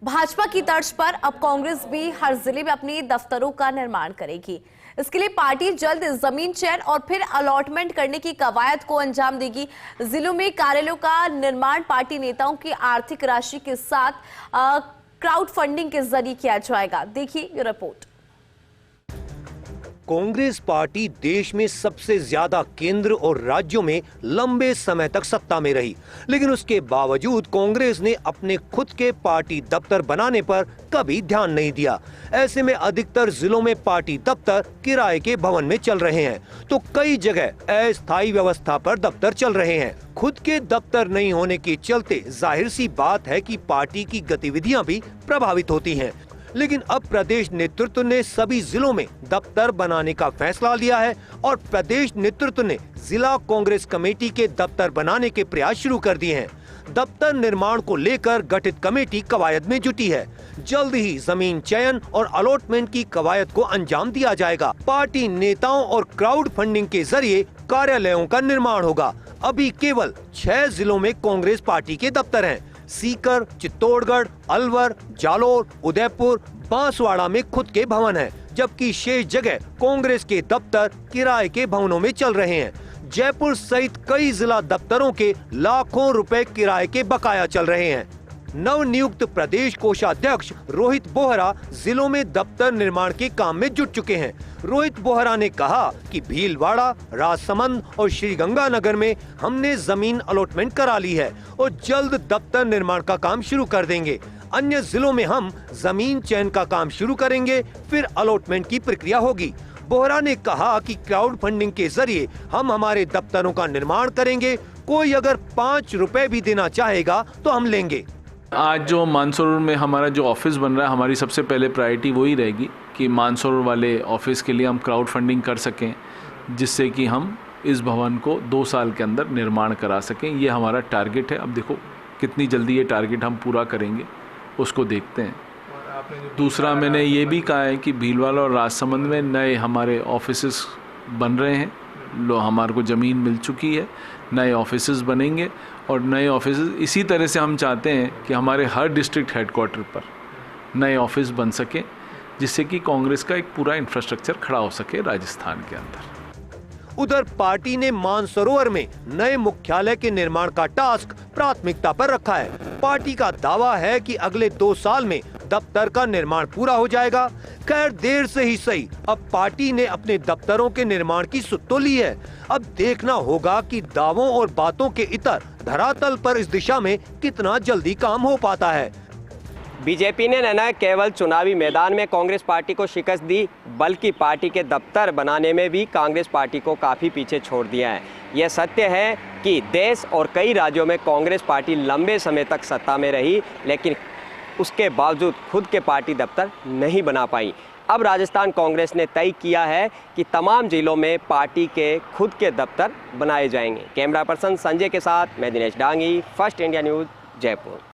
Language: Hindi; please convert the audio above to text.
भाजपा की तर्ज पर अब कांग्रेस भी हर जिले में अपने दफ्तरों का निर्माण करेगी। इसके लिए पार्टी जल्द जमीन चयन और फिर अलॉटमेंट करने की कवायद को अंजाम देगी। जिलों में कार्यालयों का निर्माण पार्टी नेताओं की आर्थिक राशि के साथ क्राउड फंडिंग के जरिए किया जाएगा। देखिए ये रिपोर्ट। कांग्रेस पार्टी देश में सबसे ज्यादा केंद्र और राज्यों में लंबे समय तक सत्ता में रही, लेकिन उसके बावजूद कांग्रेस ने अपने खुद के पार्टी दफ्तर बनाने पर कभी ध्यान नहीं दिया। ऐसे में अधिकतर जिलों में पार्टी दफ्तर किराए के भवन में चल रहे हैं, तो कई जगह अस्थायी व्यवस्था पर दफ्तर चल रहे हैं। खुद के दफ्तर नहीं होने के चलते जाहिर सी बात है कि पार्टी की गतिविधियां भी प्रभावित होती हैं। लेकिन अब प्रदेश नेतृत्व ने सभी जिलों में दफ्तर बनाने का फैसला लिया है और प्रदेश नेतृत्व ने जिला कांग्रेस कमेटी के दफ्तर बनाने के प्रयास शुरू कर दिए हैं। दफ्तर निर्माण को लेकर गठित कमेटी कवायद में जुटी है। जल्द ही जमीन चयन और अलॉटमेंट की कवायद को अंजाम दिया जाएगा। पार्टी नेताओं और क्राउड फंडिंग के जरिए कार्यालयों का निर्माण होगा। अभी केवल 6 जिलों में कांग्रेस पार्टी के दफ्तर हैं। सीकर, चित्तौड़गढ़, अलवर, जालोर, उदयपुर, बांसवाड़ा में खुद के भवन हैं, जबकि शेष जगह कांग्रेस के दफ्तर किराए के भवनों में चल रहे हैं। जयपुर सहित कई जिला दफ्तरों के लाखों रुपए किराए के बकाया चल रहे हैं। नवनियुक्त प्रदेश कोषाध्यक्ष रोहित बोहरा जिलों में दफ्तर निर्माण के काम में जुट चुके हैं। रोहित बोहरा ने कहा कि भीलवाड़ा, राजसमंद और श्रीगंगानगर में हमने जमीन अलॉटमेंट करा ली है और जल्द दफ्तर निर्माण का काम शुरू कर देंगे। अन्य जिलों में हम जमीन चयन का काम शुरू करेंगे, फिर अलॉटमेंट की प्रक्रिया होगी। बोहरा ने कहा कि क्राउड फंडिंग के जरिए हम हमारे दफ्तरों का निर्माण करेंगे। कोई अगर 5 रुपए भी देना चाहेगा तो हम लेंगे। आज जो मानसरोवर में हमारा जो ऑफिस बन रहा है, हमारी सबसे पहले प्रायोरिटी वही रहेगी कि मानसरोवर वाले ऑफिस के लिए हम क्राउड फंडिंग कर सकें, जिससे कि हम इस भवन को 2 साल के अंदर निर्माण करा सकें। ये हमारा टारगेट है। अब देखो कितनी जल्दी ये टारगेट हम पूरा करेंगे, उसको देखते हैं। दूसरा, मैंने ये भी कहा है कि भीलवाड़ा और राजसमंद में नए हमारे ऑफिसेस बन रहे हैं। हमारे को ज़मीन मिल चुकी है, नए ऑफिसेस बनेंगे और नए ऑफिसेस इसी तरह से हम चाहते हैं कि हमारे हर डिस्ट्रिक्ट हेडक्वार्टर पर नए ऑफिस बन सके, जिससे कि कांग्रेस का एक पूरा इंफ्रास्ट्रक्चर खड़ा हो सके राजस्थान के अंदर। उधर पार्टी ने मानसरोवर में नए मुख्यालय के निर्माण का टास्क प्राथमिकता पर रखा है। पार्टी का दावा है कि अगले 2 साल में दफ्तर का निर्माण पूरा हो जाएगा। खैर, देर से ही सही, अब पार्टी ने अपने दफ्तरों के निर्माण की सुध तो ली है। अब देखना होगा कि दावों और बातों के इतर धरातल पर इस दिशा में कितना जल्दी काम हो पाता है। बीजेपी ने न केवल चुनावी मैदान में कांग्रेस पार्टी को शिकस्त दी, बल्कि पार्टी के दफ्तर बनाने में भी कांग्रेस पार्टी को काफ़ी पीछे छोड़ दिया है। यह सत्य है कि देश और कई राज्यों में कांग्रेस पार्टी लंबे समय तक सत्ता में रही, लेकिन उसके बावजूद खुद के पार्टी दफ्तर नहीं बना पाई। अब राजस्थान कांग्रेस ने तय किया है कि तमाम जिलों में पार्टी के खुद के दफ्तर बनाए जाएंगे। कैमरा पर्सन संजय के साथ मैं Dinesh Dangi, first India news, Jaipur.